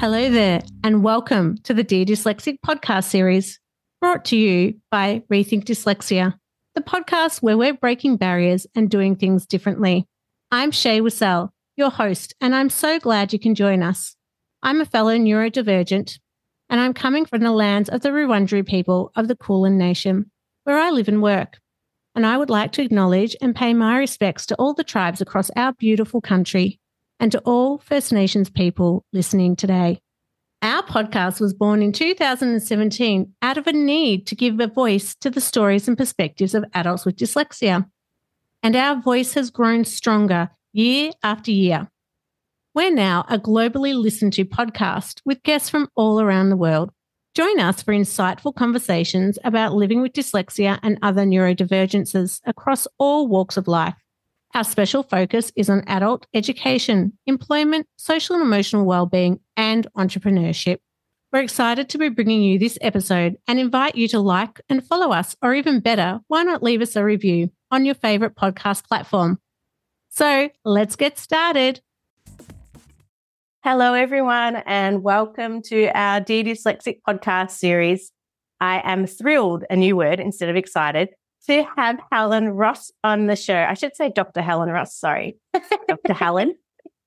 Hello there, and welcome to the Dear Dyslexic podcast series, brought to you by Rethink Dyslexia, the podcast where we're breaking barriers and doing things differently. I'm Shae Wissell, your host, and I'm so glad you can join us. I'm a fellow neurodivergent, and I'm coming from the lands of the Wurundjeri people of the Kulin Nation, where I live and work. And I would like to acknowledge and pay my respects to all the tribes across our beautiful country and to all First Nations people listening today. Our podcast was born in 2017 out of a need to give a voice to the stories and perspectives of adults with dyslexia. And our voice has grown stronger year after year. We're now a globally listened to podcast with guests from all around the world. Join us for insightful conversations about living with dyslexia and other neurodivergences across all walks of life. Our special focus is on adult education, employment, social and emotional wellbeing, and entrepreneurship. We're excited to be bringing you this episode and invite you to like and follow us, or even better, why not leave us a review on your favourite podcast platform. So let's get started. Hello, everyone, and welcome to our Dear Dyslexic podcast series. I am thrilled, a new word instead of excited, to have Helen Ross on the show. I should say Dr. Helen Ross, sorry. Dr. Helen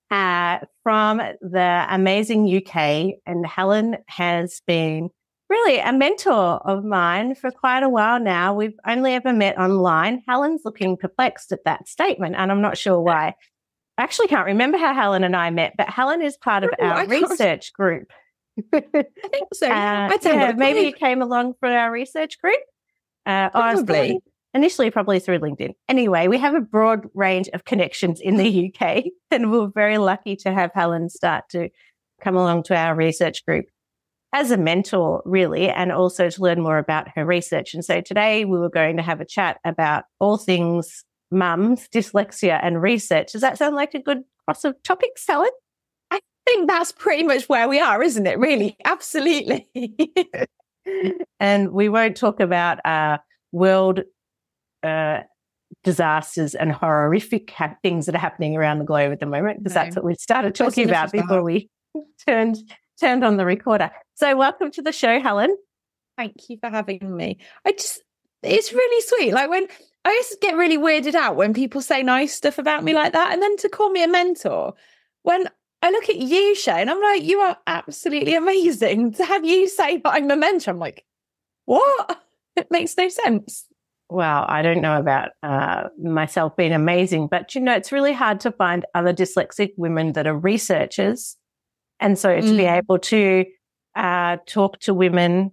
from the amazing UK. And Helen has been really a mentor of mine for quite a while now. We've only ever met online. Helen's looking perplexed at that statement, and I'm not sure why. I actually can't remember how Helen and I met, but Helen is part of our research group. I think so. Maybe you came along for our research group. Probably. Initially, probably through LinkedIn. Anyway, we have a broad range of connections in the UK, and we're very lucky to have Helen start to come along to our research group as a mentor, really, and also to learn more about her research. And so today we were going to have a chat about all things mums, dyslexia, and research. Does that sound like a good cross of topics, Helen? I think that's pretty much where we are, isn't it? Really, absolutely. And we won't talk about world disasters and horrific things that are happening around the globe at the moment, because that's what we started talking about before we turned on the recorder. So welcome to the show, Helen. Thank you for having me. It's really sweet. Like, when I used to get really weirded out when people say nice stuff about me like that, and then to call me a mentor. When I look at you, Shae, and I'm like, you are absolutely amazing. To have you say that I'm a mentor, I'm like, what? It makes no sense. Well, I don't know about myself being amazing, but, it's really hard to find other dyslexic women that are researchers. And so to be able to talk to women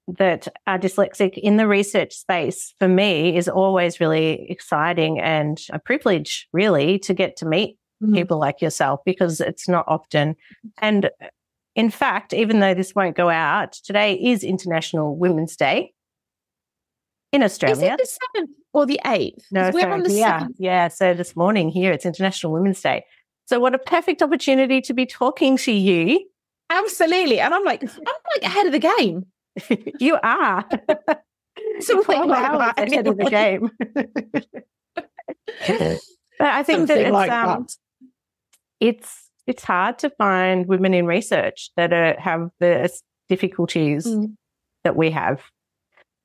that are dyslexic in the research space, for me, is always really exciting and a privilege, really, to get to meet people like yourself, because it's not often. And in fact, even though this won't go out, today is International Women's Day in Australia. Is it the 7th or the 8th? No, we're on the 7th. Yeah. So this morning here, it's International Women's Day. So what a perfect opportunity to be talking to you. Absolutely. And I'm like ahead of the game. You are. Something like that. Ahead of the game. But I think it's hard to find women in research that have the difficulties that we have.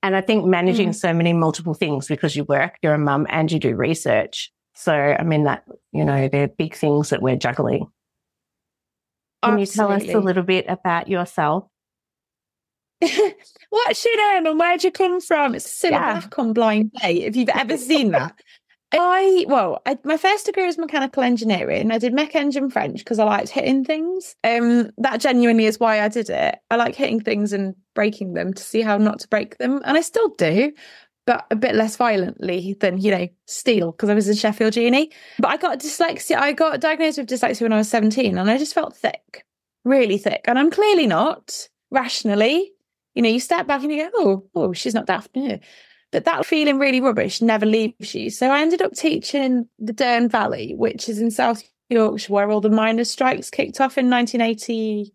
And I think managing so many multiple things, because you work, you're a mum, and you do research. So, I mean, that, they're big things that we're juggling. Can you tell us a little bit about yourself? What's your name and where'd you come from? It's still a black on blind date, if you've ever seen that. My first degree was mechanical engineering. I did mech engine French because I liked hitting things. That genuinely is why I did it. I like hitting things and breaking them to see how not to break them. And I still do, but a bit less violently than, steel, because I was in Sheffield Uni. But I got dyslexia. I got diagnosed with dyslexia when I was 17, and I just felt thick, really thick. And I'm clearly not, rationally. You step back and you go, oh, she's not daft. Yeah. But that feeling really rubbish never leaves you. So I ended up teaching in the Dearne Valley, which is in South Yorkshire, where all the miners' strikes kicked off in 1980. In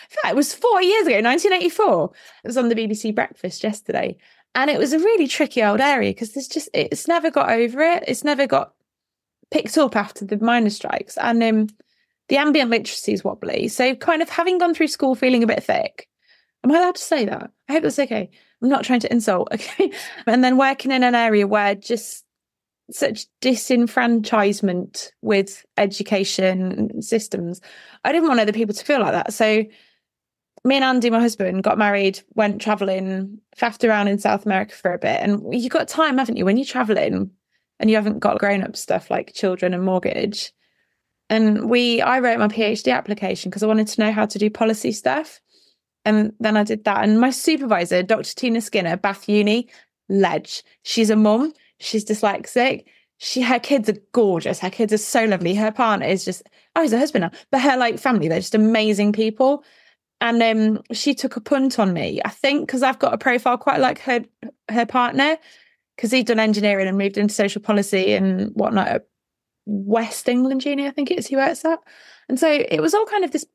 fact, it was 4 years ago, 1984. It was on the BBC Breakfast yesterday. And it was a really tricky old area because it's never got over it. It's never got picked up after the miners' strikes. And the ambient literacy is wobbly. So kind of having gone through school feeling a bit thick. Am I allowed to say that? I hope that's okay. I'm not trying to insult. Okay. And then working in an area where just such disenfranchisement with education systems. I didn't want other people to feel like that. So me and Andy, my husband, got married, went traveling, faffed around in South America for a bit. And you've got time, haven't you, when you're traveling and you haven't got grown-up stuff like children and mortgage. And I wrote my PhD application because I wanted to know how to do policy stuff. And then I did that. And my supervisor, Dr. Tina Skinner, Bath Uni, ledge. She's a mum. She's dyslexic. Her kids are gorgeous. Her kids are so lovely. Her partner is just, he's her husband now. But her family, they're just amazing people. And she took a punt on me, I think, because I've got a profile quite like her partner, because he'd done engineering and moved into social policy and whatnot at West England Uni, I think it is, he works at. And so it was all kind of this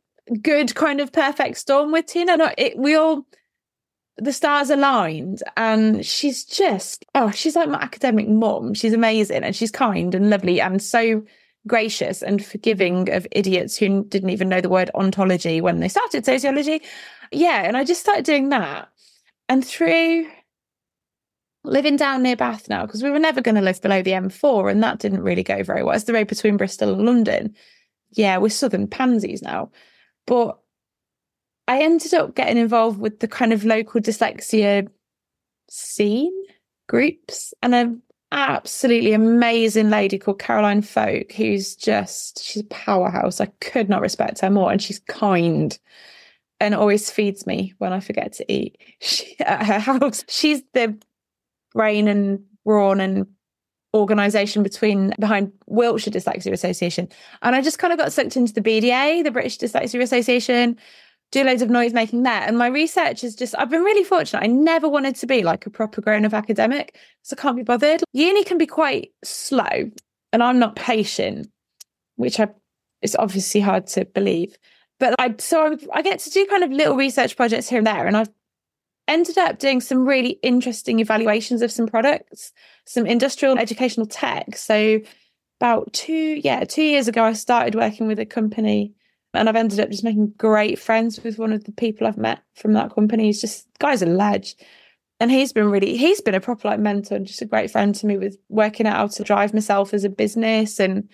good kind of perfect storm with Tina. The stars aligned, and she's just, she's like my academic mum. She's amazing, and she's kind and lovely and so gracious and forgiving of idiots who didn't even know the word ontology when they started sociology. Yeah, and I just started doing that. And through living down near Bath now, because we were never going to live below the M4, and that didn't really go very well. It's the road between Bristol and London. Yeah, we're southern pansies now. But I ended up getting involved with the kind of local dyslexia scene groups, and an absolutely amazing lady called Caroline Folk, she's a powerhouse. I could not respect her more. And she's kind and always feeds me when I forget to eat at her house. She's the brain and brawn and organisation behind Wilshire Dyslexia Association. And I just kind of got sucked into the BDA, the British Dyslexia Association, do loads of noise making there. And my research is just, I've been really fortunate. I never wanted to be like a proper grown-up academic, so I can't be bothered. Uni can be quite slow, and I'm not patient, which it's obviously hard to believe. But I get to do kind of little research projects here and there, and I've ended up doing some really interesting evaluations of some products, some industrial educational tech. So about 2 years ago, I started working with a company, and I've ended up just making great friends with one of the people I've met from that company. He's just, guy's a ledge. And he's been a proper mentor and just a great friend to me with working out how to drive myself as a business and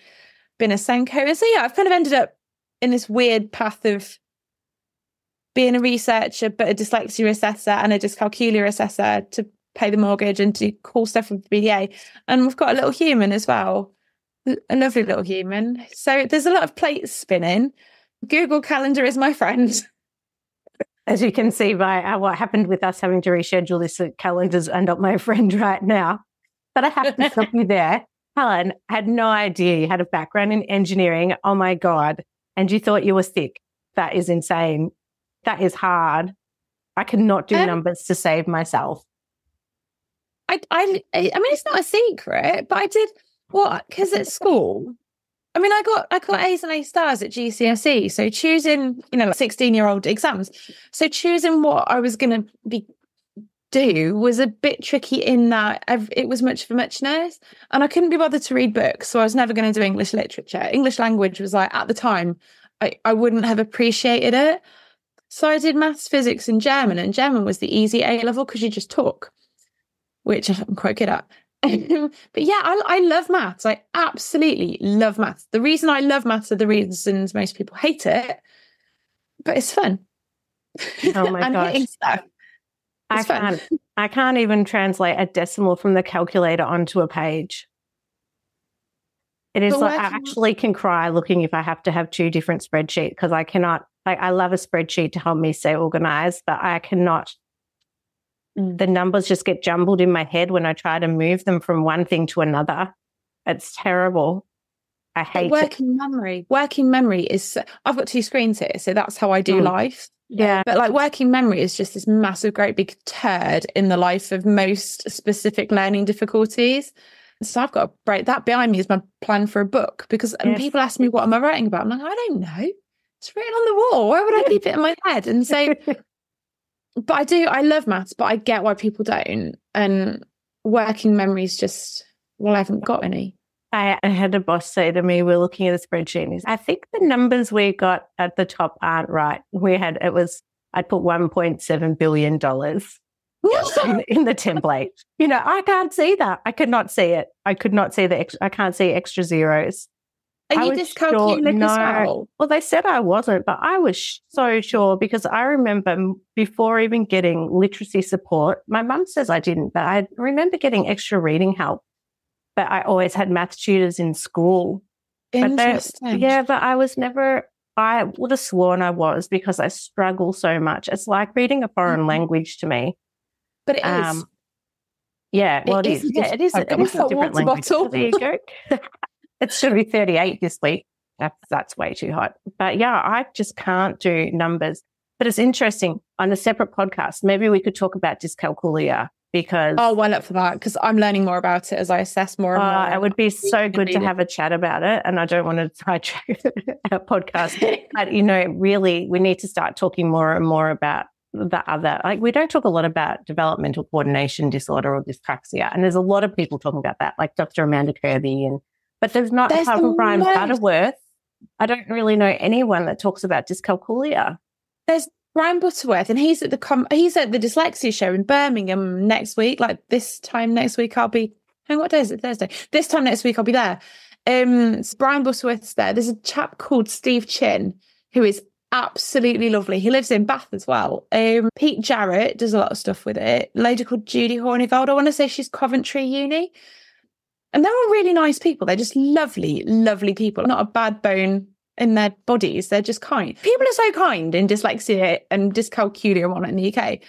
been a SENDCo. And so, I've kind of ended up in this weird path of being a researcher, but a dyslexia assessor and a dyscalculia assessor to pay the mortgage and do cool stuff with the BDA. And we've got a little human as well, a lovely little human. So there's a lot of plates spinning. Google Calendar is my friend. As you can see by what happened with us having to reschedule this, calendars are not my friend right now. But I have to stop you there. Helen, I had no idea you had a background in engineering. Oh my God. And you thought you were sick. That is insane. That is hard. I cannot do numbers to save myself. I mean, it's not a secret, but I did because at school, I mean, I got A's and A stars at GCSE. So choosing, 16-year-old exams. So choosing what I was going to do was a bit tricky in that it was much of a muchness, and I couldn't be bothered to read books. So I was never going to do English literature. English language was at the time, I wouldn't have appreciated it. So I did maths, physics, and German was the easy A level because you just talk, which I'm quite good at. But yeah, I love maths. I absolutely love maths. The reason I love maths are the reasons most people hate it, but it's fun. Oh my gosh. I can't even translate a decimal from the calculator onto a page. It is I actually can cry looking if I have to have two different spreadsheets, because I cannot, I love a spreadsheet to help me stay organized, but I cannot. The numbers just get jumbled in my head when I try to move them from one thing to another. It's terrible. I hate working memory. Working memory is, I've got two screens here, so that's how I do life. Yeah. But working memory is just this massive, great big turd in the life of most specific learning difficulties. So I've got to break that behind me as my plan for a book, because and people ask me, what am I writing about? I'm like, I don't know. It's written on the wall. Why would I keep it in my head? And so... But I love maths, but I get why people don't. And working memory is just, I haven't got any. I had a boss say to me, we're looking at a spreadsheet, and I think the numbers we got at the top aren't right. I'd put $1.7 billion in the template. I can't see that. I could not see it. I could not see I can't see extra zeros. Are you dyscalculic as well? Well, they said I wasn't, but I was so sure because I remember before even getting literacy support, my mum says I didn't, but I remember getting extra reading help. But I always had math tutors in school. Interesting. But I would have sworn I was because I struggle so much. It's like reading a foreign language to me. But it is. Yeah, well, it is. Yeah, it is. It is a different language. Bottle. There you go. It should be 38 this week. That's way too hot. But yeah, I just can't do numbers. But it's interesting. On a separate podcast, maybe we could talk about dyscalculia because... Oh, well up for that because I'm learning more about it as I assess more and more. It would be so good to have a chat about it. And I don't want to sidetrack our podcast. But, really, we need to start talking more and more about the other... Like, we don't talk a lot about developmental coordination disorder or dyspraxia. And there's a lot of people talking about that, like Dr. Amanda Kirby But there's not, apart from Brian Butterworth, I don't really know anyone that talks about dyscalculia. There's Brian Butterworth, and he's at the Dyslexia show in Birmingham next week. Like this time next week, I'll be. What day is it? Thursday. This time next week, I'll be there. Brian Butterworth's there. There's a chap called Steve Chin who is absolutely lovely. He lives in Bath as well. Pete Jarrett does a lot of stuff with it. A lady called Judy Horniveld. I want to say she's Coventry Uni. And they're all really nice people. They're just lovely, lovely people. Not a bad bone in their bodies. They're just kind. People are so kind in dyslexia and dyscalculia and whatnot in the UK.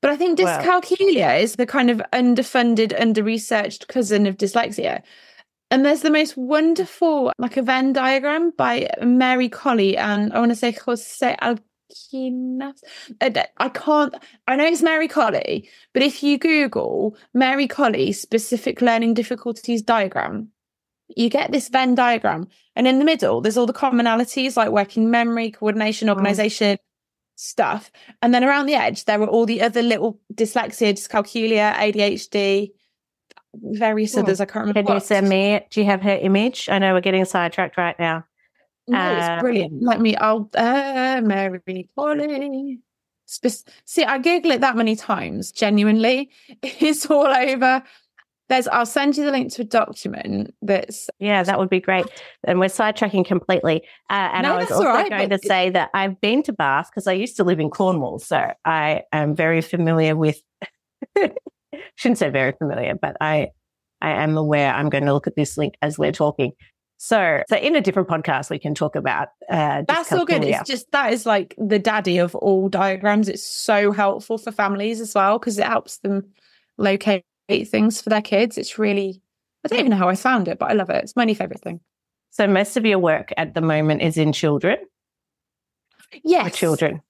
But I think dyscalculia is the kind of underfunded, under-researched cousin of dyslexia. And there's the most wonderful, like a Venn diagram by Mary Colley and I want to say Jose Alquinas. I know it's Mary Colley, but if you Google Mary Colley specific learning difficulties diagram, you get this Venn diagram. And in the middle, there's all the commonalities like working memory, coordination, organisation, stuff. And then around the edge, there are all the other little dyslexia, dyscalculia, ADHD, various others. I can't remember. Can you send me? Do you have her image? I know we're getting sidetracked right now. No, it's brilliant. Mary Colley. See, I Google it that many times. Genuinely, it's all over. I'll send you the link to a document that's... Yeah, that would be great. And we're sidetracking completely. And I was also going to say that I've been to Bath because I used to live in Cornwall. So I am very familiar with... shouldn't say very familiar, but I am aware. I'm going to look at this link as we're talking. So in a different podcast, we can talk about that's all good. It's just that is like the daddy of all diagrams. It's so helpful for families as well because it helps them locate things for their kids. It's really, I don't even know how I found it, but I love it. It's my new favourite thing. So most of your work at the moment is in children? Yes. For children?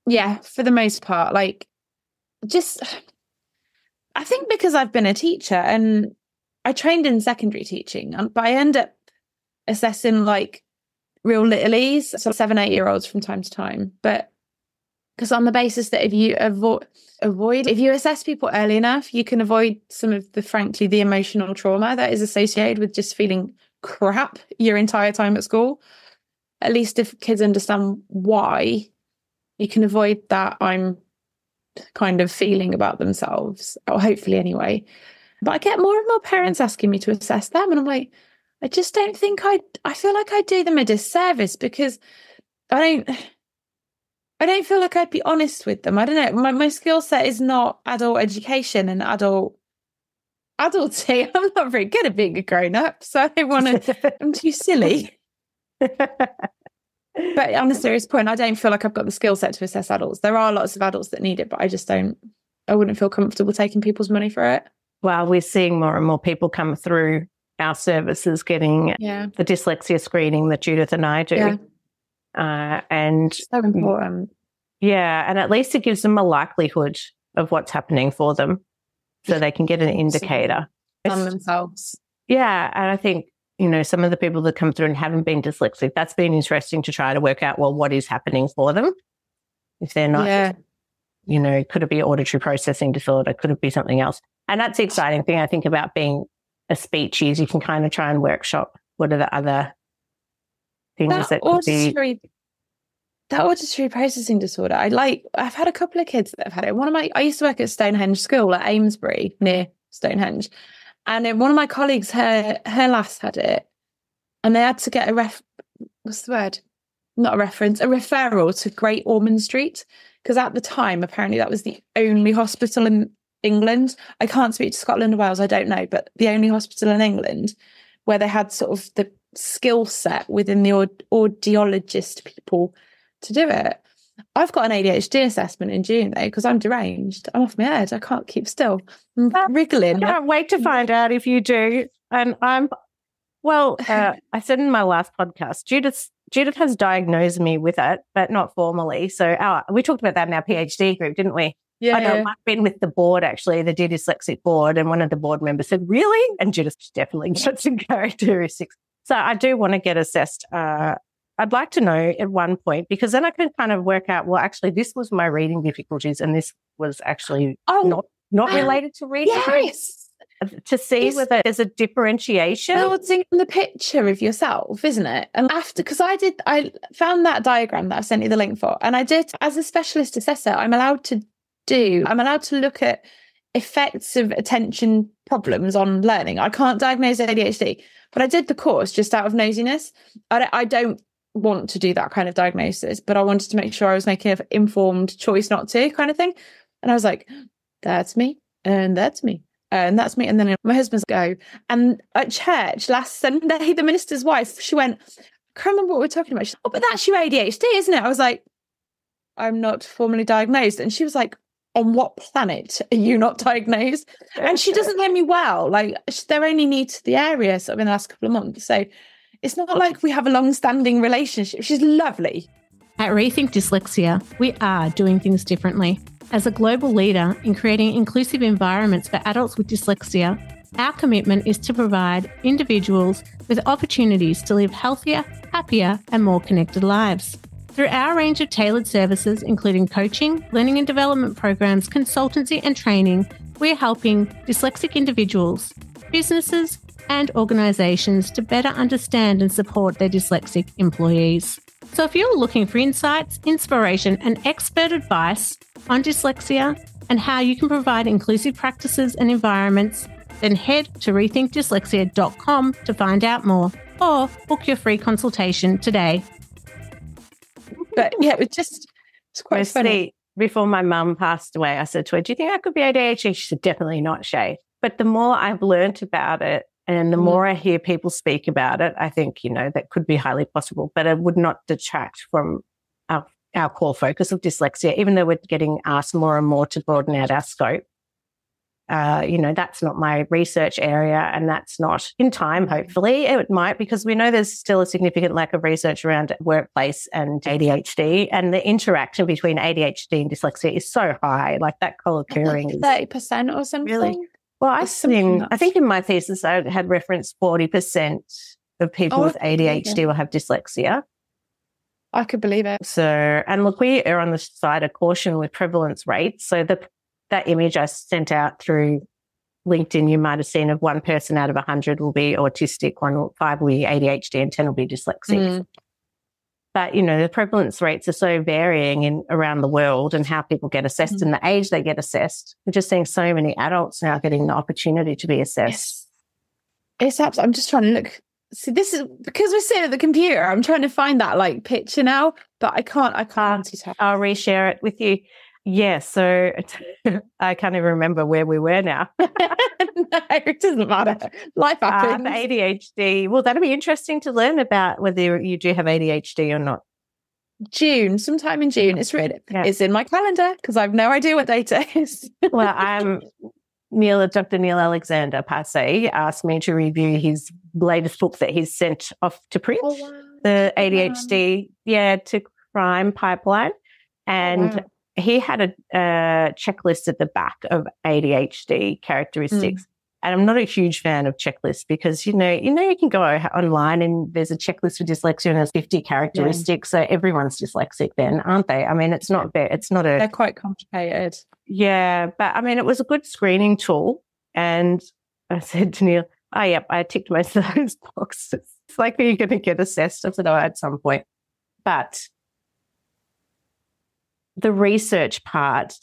Yeah, for the most part. Like, just, I think because I've been a teacher and I trained in secondary teaching, but I end up assessing like real littlies, so 7-8-year-olds from time to time. But because on the basis that if you if you assess people early enough, you can avoid some of the emotional trauma that is associated with just feeling crap your entire time at school. At least if kids understand why, you can avoid that I'm kind of feeling about themselves, or hopefully anyway. But I get more and more parents asking me to assess them, and I'm like, I just don't think I feel like I do them a disservice because I don't feel like I'd be honest with them. I don't know. My skill set is not adult education and adulty. I'm not very good at being a grown up, so I don't want to. I'm too silly. But on a serious point, I don't feel like I've got the skill set to assess adults. There are lots of adults that need it, but I just don't. I wouldn't feel comfortable taking people's money for it. Well, we're seeing more and more people come through our services getting the dyslexia screening that Judith and I do. Yeah. And so important. Yeah, and at least it gives them a likelihood of what's happening for them so they can get an indicator. On themselves. Yeah, and I think, some of the people that come through and haven't been dyslexic, that's been interesting to try to work out, well, what is happening for them if they're not, could it be auditory processing disorder? Could it be something else? And that's the exciting thing, I think, about being a speech is, you can kind of try and workshop what are the other things that could be. That auditory processing disorder, I've had a couple of kids that have had it. I used to work at Stonehenge School at Amesbury near Stonehenge, and one of my colleagues, her lass had it, and they had to get a referral to Great Ormond Street, because at the time apparently that was the only hospital in England. I can't speak to Scotland or Wales, I don't know, but the only hospital in England where they had sort of the skill set within the audiologist people to do it. I've got an ADHD assessment in June though, because I'm deranged. I'm off my head. I can't keep still. I'm wriggling. I can't wait to find out if you do. And I said in my last podcast, Judith has diagnosed me with it, but not formally. So we talked about that in our PhD group, didn't we? Yeah. I know I've been with the board, actually, the Dyslexic board, and one of the board members said, really? And Judith definitely got some characteristics. So I do want to get assessed. I'd like to know at one point, because then I can kind of work out, well, actually, this was my reading difficulties, and this was actually not related to reading. Yes. To see whether there's a differentiation. Building the picture of yourself, isn't it? And because I found that diagram that I sent you the link for, and I did, as a specialist assessor, I'm allowed to look at effects of attention problems on learning. I can't diagnose ADHD, but I did the course just out of nosiness. I don't want to do that kind of diagnosis, but I wanted to make sure I was making an informed choice not to, kind of thing. And I was like, that's me, and that's me, and that's me. And then my husband's go. And at church last Sunday, the minister's wife, she went, I can't remember what we're talking about. She said, oh, but that's your ADHD, isn't it? I was like, I'm not formally diagnosed. And she was like, on what planet are you not diagnosed? And she doesn't know me well. Like, they're only new to the area sort of in the last couple of months. So it's not like we have a long-standing relationship. She's lovely. At Rethink Dyslexia, we are doing things differently. As a global leader in creating inclusive environments for adults with dyslexia, our commitment is to provide individuals with opportunities to live healthier, happier, and more connected lives. Through our range of tailored services, including coaching, learning and development programs, consultancy, and training, we're helping dyslexic individuals, businesses, and organisations to better understand and support their dyslexic employees. So if you're looking for insights, inspiration, and expert advice on dyslexia and how you can provide inclusive practices and environments, then head to rethinkdyslexia.com to find out more, or book your free consultation today. But yeah, it's quite funny. Before my mum passed away, I said to her, do you think I could be ADHD? She said, definitely not, Shae. But the more I've learnt about it, and the more I hear people speak about it, I think, that could be highly possible, but it would not detract from our core focus of dyslexia, even though we're getting asked more and more to broaden out our scope. That's not my research area, and that's not in time, hopefully. It might, because we know there's still a significant lack of research around workplace and ADHD, and the interaction between ADHD and dyslexia is so high, like that co-occurring. 30% or something? Really? Well, I think in my thesis I had referenced 40% of people with ADHD will have dyslexia. I could believe it. So, and look, we are on the side of caution with prevalence rates. So that image I sent out through LinkedIn, you might have seen, of 1 person out of 100 will be autistic, 5 will be ADHD, and 10 will be dyslexic. But, the prevalence rates are so varying around the world, and how people get assessed and the age they get assessed. We're just seeing so many adults now getting the opportunity to be assessed. Yes. It's absolutely, I'm just trying to look. See, this is because we're sitting at the computer. I'm trying to find that picture now, but I can't. I'll reshare it with you. Yeah, so I can't even remember where we were now. No, it doesn't matter. Life happens. ADHD. Well, that'll be interesting to learn about whether you do have ADHD or not. Sometime in June. It's in my calendar because I have no idea what date it is. Well, Dr. Neil Alexander Passé asked me to review his latest book that he's sent off to print, the ADHD, to crime pipeline, and he had a checklist at the back of ADHD characteristics. And I'm not a huge fan of checklists because, you can go online and there's a checklist for dyslexia and there's 50 characteristics. So everyone's dyslexic then, aren't they? I mean, they're quite complicated. Yeah. But I mean, it was a good screening tool. And I said to Neil, Oh, yep, I ticked most of those boxes. It's like you're going to get assessed, I don't know, at some point. But the research part,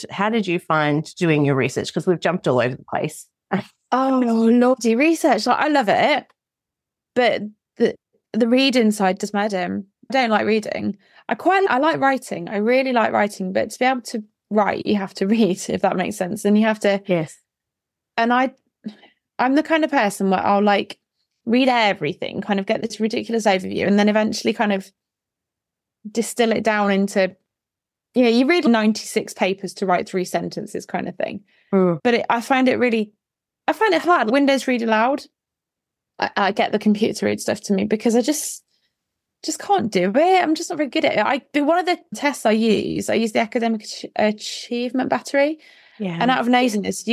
how did you find doing your research? Because we've jumped all over the place. Oh, lordy, research. Like, I love it. But the reading side does my head in. I don't like reading. I like writing. I really like writing. But to be able to write, you have to read, if that makes sense. And you have to... Yes. And I'm the kind of person where I'll like read everything, kind of get this ridiculous overview, and then eventually kind of distill it down into, you read 96 papers to write 3 sentences kind of thing. But I find it hard. Windows read aloud. I get the computer to read stuff to me because I just can't do it. I'm just not very good at it. One of the tests I use the academic achievement battery. Yeah. And out of laziness,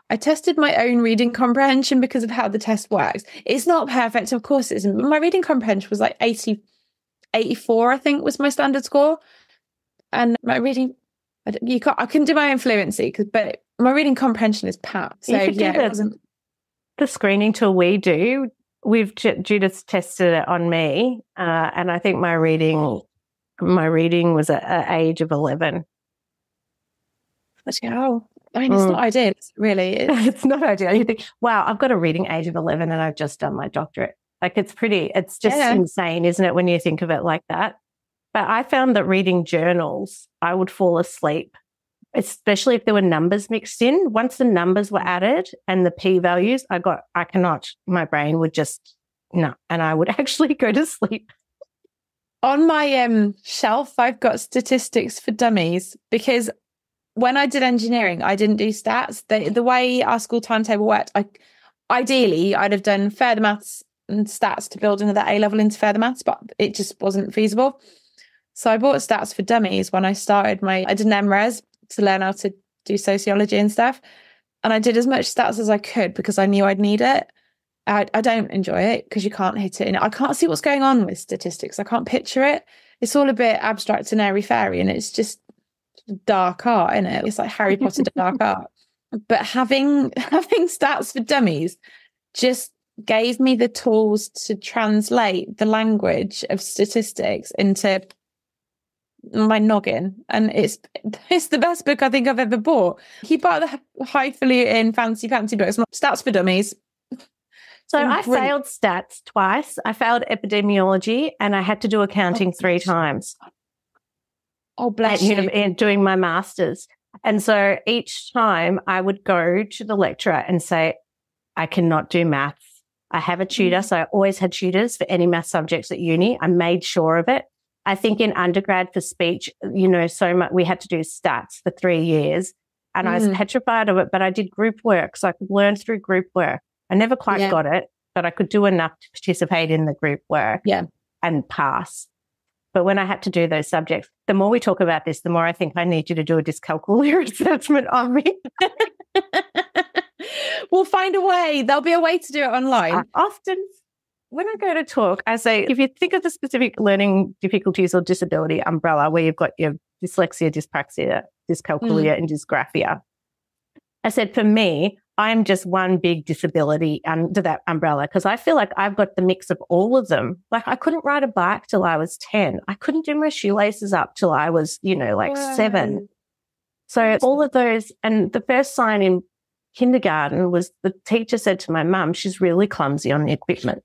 I tested my own reading comprehension because of how the test works. It's not perfect, of course it isn't, but my reading comprehension was like 84, I think, was my standard score. And my reading, I couldn't do my own fluency, but my reading comprehension is packed. So yeah, the screening tool we do, Judith tested it on me, and I think my reading was at age of 11. Let's go. I mean, it's not ideal, really. It's not ideal. You think, wow, I've got a reading age of 11 and I've just done my doctorate. Like, it's just insane, isn't it, when you think of it like that? But I found that reading journals, I would fall asleep, especially if there were numbers mixed in. Once the numbers were added and the p-values, my brain would just, no, and I would actually go to sleep. On my shelf, I've got statistics for dummies because when I did engineering, I didn't do stats. The way our school timetable worked, ideally, I'd have done further maths and stats to build another A-level into further maths, but it just wasn't feasible. So I bought stats for dummies when I started I did an MRes to learn how to do sociology and stuff. And I did as much stats as I could because I knew I'd need it. I don't enjoy it because you can't hit it. I can't see what's going on with statistics. I can't picture it. It's all a bit abstract and airy-fairy, and it's just dark art, isn't it? It's like Harry Potter dark art. But having stats for dummies just gave me the tools to translate the language of statistics into my noggin, and it's the best book I think I've ever bought. He bought the highfalutin fancy books, Stats for Dummies. So I failed stats twice. I failed epidemiology, and I had to do accounting 3 times. Oh, bless you. And doing my master's. And so each time I would go to the lecturer and say, I cannot do maths. I have a tutor. So I always had tutors for any math subjects at uni. I made sure of it. I think in undergrad for speech, so much, we had to do stats for 3 years, and I was petrified of it, but I did group work. So I could learn through group work. I never quite got it, but I could do enough to participate in the group work and pass. But when I had to do those subjects, the more we talk about this, the more I think I need you to do a dyscalculia assessment on me. We'll find a way. There'll be a way to do it online. Often when I go to talk, I say, if you think of the specific learning difficulties or disability umbrella where you've got your dyslexia, dyspraxia, dyscalculia, and dysgraphia, I said, for me, I'm just one big disability under that umbrella because I feel like I've got the mix of all of them. Like I couldn't ride a bike till I was 10. I couldn't do my shoelaces up till I was, 7. So all of those, and the first sign in kindergarten was the teacher said to my mum, she's really clumsy on the equipment.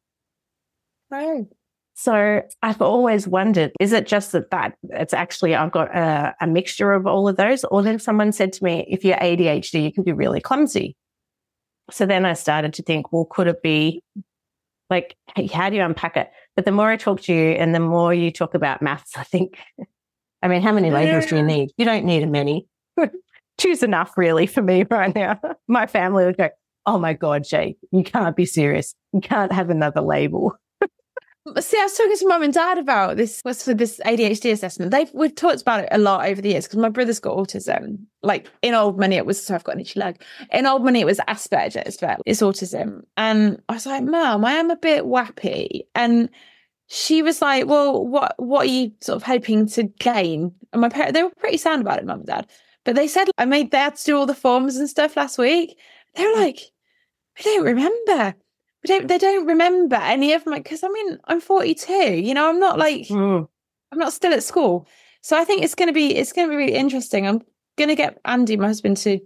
Right. So I've always wondered, is it just that it's actually I've got a mixture of all of those? Or then someone said to me, if you're ADHD, you can be really clumsy. So then I started to think, well, could it be like, hey, how do you unpack it? But the more I talk to you and the more you talk about maths, I think, how many labels do you need? You don't need many. 2's enough really for me right now. My family would go, oh my God, Shae, you can't be serious. You can't have another label. See, I was talking to mum and dad about this ADHD assessment. We've talked about it a lot over the years because my brother's got autism. Like in old money, it was, so I've got an itchy leg. In old money, it was Asperger's, but it's autism. And I was like, Mum, I am a bit wappy. And she was like, well, what are you sort of hoping to gain? And my parents, they were pretty sound about it, mum and dad. But they said, they had to do all the forms and stuff last week. They were like, I don't remember. They don't remember any of my, because I mean, I'm 42, you know, I'm not like, I'm not still at school. So I think it's going to be really interesting. I'm going to get Andy, my husband, to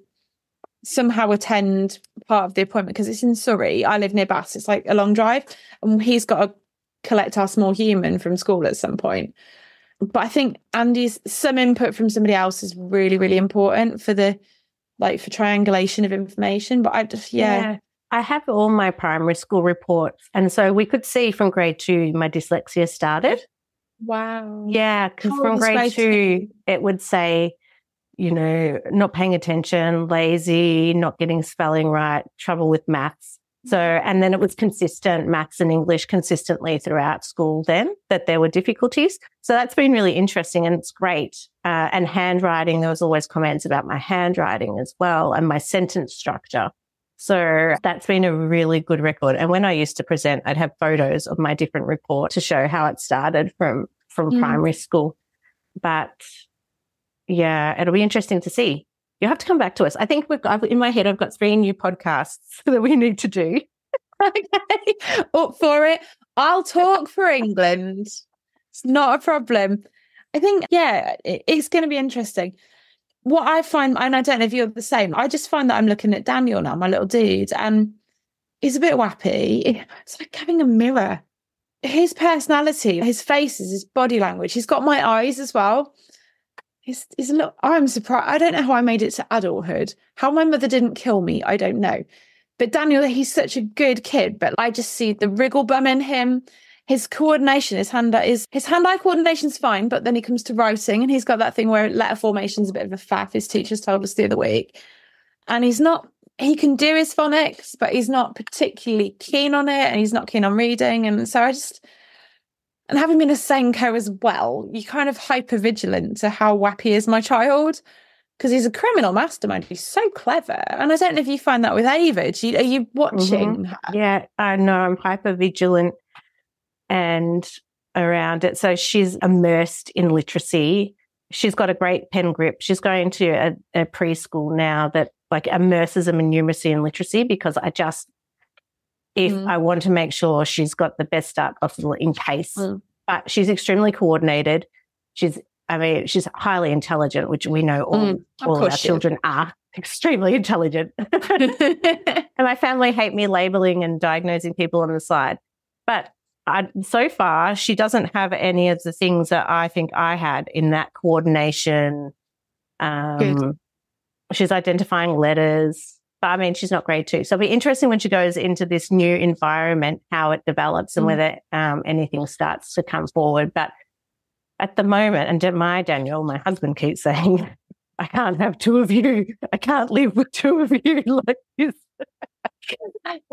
somehow attend part of the appointment because it's in Surrey. I live near Bath. It's like a long drive, and he's got to collect our small human from school at some point. But I think Andy's some input from somebody else is really, really important for for triangulation of information. But I just, I have all my primary school reports. And so we could see from grade 2, my dyslexia started. Wow. Yeah, because from grade 2, it would say, you know, not paying attention, lazy, not getting spelling right, trouble with maths. So, and then it was consistent, maths and English consistently throughout school then, that there were difficulties. So that's been really interesting and it's great. And handwriting, there was always comments about my handwriting as well and my sentence structure. So that's been a really good record. And when I used to present, I'd have photos of my different report to show how it started from primary school. But yeah, it'll be interesting to see. You'll have to come back to us. I think in my head, I've got 3 new podcasts that we need to do. Okay, up for it. I'll talk for England. It's not a problem. I think, it's going to be interesting. What I find, and I don't know if you're the same, I just find that I'm looking at Daniel now, my little dude, and he's a bit wappy. It's like having a mirror. His personality, his faces, his body language. He's got my eyes as well. He's a little, I'm surprised. I don't know how I made it to adulthood. How my mother didn't kill me, I don't know. But Daniel, he's such a good kid, but I just see the wriggle bum in him. His coordination, his hand-eye coordination's fine, but then he comes to writing and he's got that thing where letter formation's a bit of a faff, his teachers told us the other week. And he can do his phonics, but he's not particularly keen on it and he's not keen on reading. And so and having been a SENDCo as well, you're kind of hyper-vigilant to how wappy is my child because he's a criminal mastermind. He's so clever. And I don't know if you find that with Ava. Are you watching her? Yeah, I know. I'm hyper-vigilant and around it. So she's immersed in literacy. She's got a great pen grip. She's going to a preschool now that like immerses them in numeracy and literacy because I want to make sure she's got the best start possible in case. But she's extremely coordinated. She's highly intelligent, which we know all of our children are extremely intelligent. And my family hate me labeling and diagnosing people on the side. But so far, she doesn't have any of the things that I think I had in that coordination. She's identifying letters. But I mean, she's not grade 2. So it'll be interesting when she goes into this new environment, how it develops and whether anything starts to come forward. But at the moment, and my Daniel, my husband, keeps saying, I can't have 2 of you. I can't live with 2 of you like this.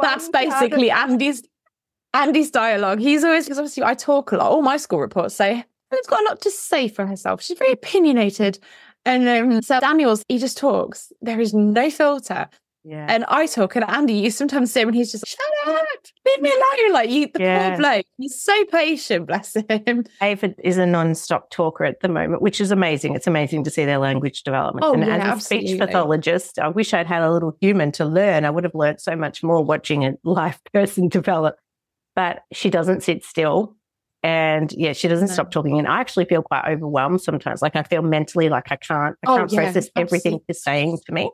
That's basically Andy's dialogue. He's always, because obviously I talk a lot. All my school reports say, Helen's got a lot to say for herself. She's very opinionated. And so Daniel's, he just talks. There is no filter. Yeah. And I talk, and Andy, you sometimes say when he's just, shut up, leave me alone. Like, the poor bloke. He's so patient, bless him. Ava is a non-stop talker at the moment, which is amazing. It's amazing to see their language development. And as a speech pathologist, I wish I'd had a little human to learn. I would have learned so much more watching a live person develop. But she doesn't sit still. And she doesn't stop talking. And I actually feel quite overwhelmed sometimes. Like I feel mentally like I can't process everything she's saying to me.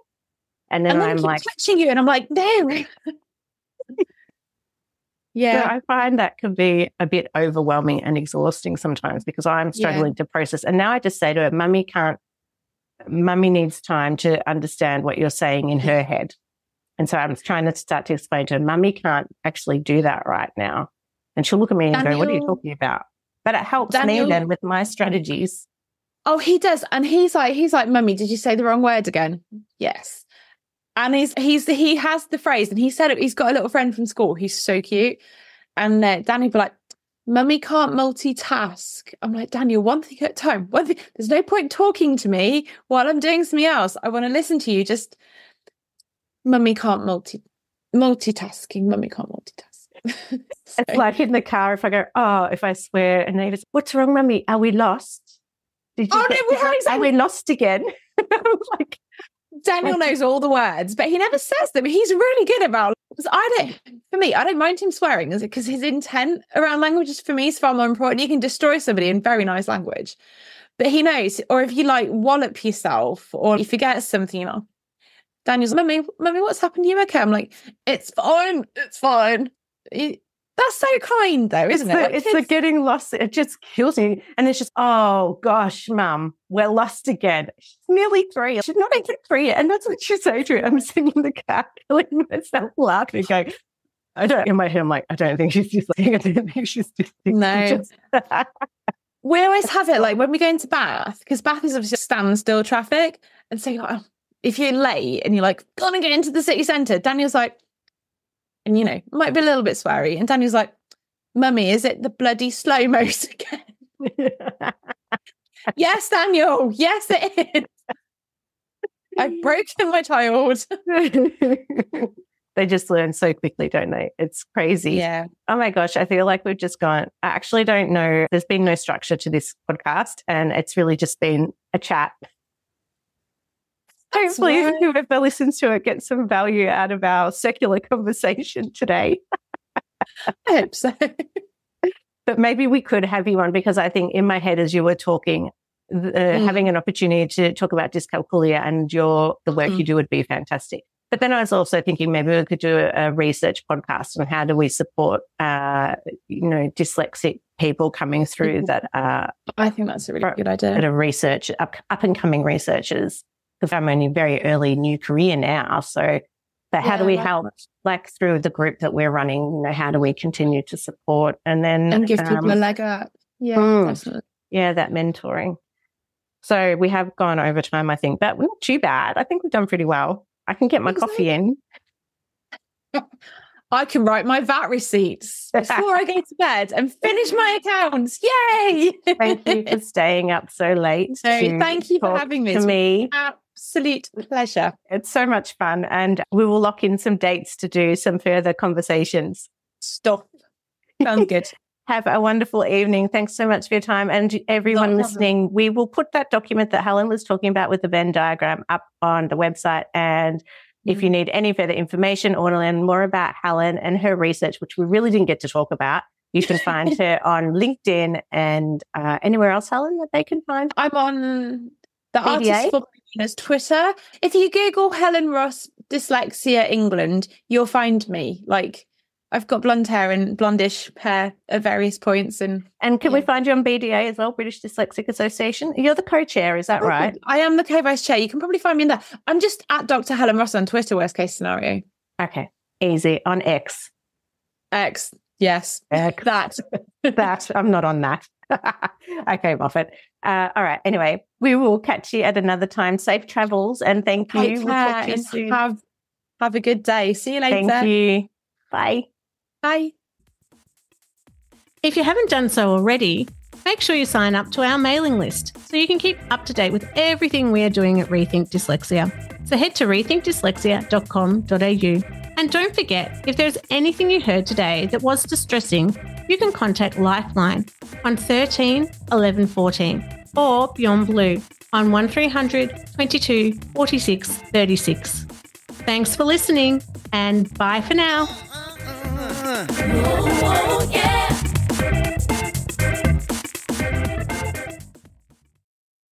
And then I'm like touching you, and I'm like, no. So I find that can be a bit overwhelming and exhausting sometimes because I'm struggling to process. And now I just say to her, Mummy needs time to understand what you're saying in her head. And so I'm trying to start to explain to her, Mummy can't actually do that right now. And she'll look at me and go, what are you talking about? But it helps me then with my strategies. Oh, he does. And he's like, Mummy, did you say the wrong word again? Yes. And he has the phrase, and he said it, he's got a little friend from school. He's so cute. And Danny be like, Mummy can't multitask. I'm like, Daniel, one thing at a time. There's no point talking to me while I'm doing something else. I want to listen to you. Just Mummy can't multitasking. Mummy can't multitask. It's like in the car, if I swear, and they just, what's wrong, Mummy? Are we lost? Are we lost again? I'm like, Daniel knows all the words, but he never says them. He's really good about it. Because I don't mind him swearing, because his intent around languages for me is far more important. You can destroy somebody in very nice language, but he knows. Or if you like wallop yourself, or you forget something, Daniel's, Mummy, what's happened to you? Okay, I'm like, it's fine. That's so kind, though, isn't it? It's the getting lost. It just kills me. And it's just, oh, gosh, Mum, we're lost again. She's nearly 3. She's not even 3 yet. And that's what she said to her. I'm sitting in the car, killing myself laughing, going, in my head, I'm like, I don't think she's dyslexic. I don't think she's dyslexic. No. We always have it, like, when we go into Bath, because Bath is obviously standstill traffic. And so if you're late and you're like, gonna get into the city centre, Daniel's like, and, might be a little bit sweary. And Daniel's like, Mummy, is it the bloody slow-mos again? Yes, Daniel. Yes, it is. I've broken my child. They just learn so quickly, don't they? It's crazy. Yeah. Oh, my gosh. I feel like we've just gone. I actually don't know. There's been no structure to this podcast, and it's really just been a chat. Hopefully, whoever listens to it gets some value out of our secular conversation today. I hope so. But maybe we could have you on, because I think in my head as you were talking, having an opportunity to talk about dyscalculia and the work you do would be fantastic. But then I was also thinking maybe we could do a research podcast on how do we support, dyslexic people coming through that are. I think that's a really good idea. That are research, up and coming researchers. Because I'm only very early new career now. So how do we help, like through the group that we're running, how do we continue to support and give people a leg up? Yeah, definitely. Yeah, that mentoring. So we have gone over time, I think, but not too bad. I think we've done pretty well. I can get my coffee in. I can write my VAT receipts before I go to bed and finish my accounts. Yay! Thank you for staying up so late. Thank you for having me. To me. Absolute pleasure. It's so much fun. And we will lock in some dates to do some further conversations. Stop. Sounds good. Have a wonderful evening. Thanks so much for your time. And everyone listening, we will put that document that Helen was talking about with the Venn diagram up on the website. And if you need any further information or to learn more about Helen and her research, which we really didn't get to talk about, you can find her on LinkedIn and anywhere else, Helen, that they can find. I'm on the Artist for Beginners Twitter. If you Google Helen Ross Dyslexia England, you'll find me. Like, I've got blonde hair and blondish hair at various points. And can we find you on BDA as well, British Dyslexia Association? You're the co-chair, is that right? I am the co-vice chair. You can probably find me in there. I'm just at Dr Helen Ross on Twitter, worst case scenario. Okay, easy. On X. X, yes. X. That. I'm not on that. Okay, Moffat. All right. Anyway, we will catch you at another time. Safe travels, and thank you. We'll talk to you soon. Have a good day. See you later. Thank you. Bye. Bye. If you haven't done so already, make sure you sign up to our mailing list so you can keep up to date with everything we are doing at Rethink Dyslexia. So head to rethinkdyslexia.com.au. And don't forget, if there's anything you heard today that was distressing, you can contact Lifeline on 13 11 14 or Beyond Blue on 1300 22 46 36. Thanks for listening and bye for now. Oh, yeah.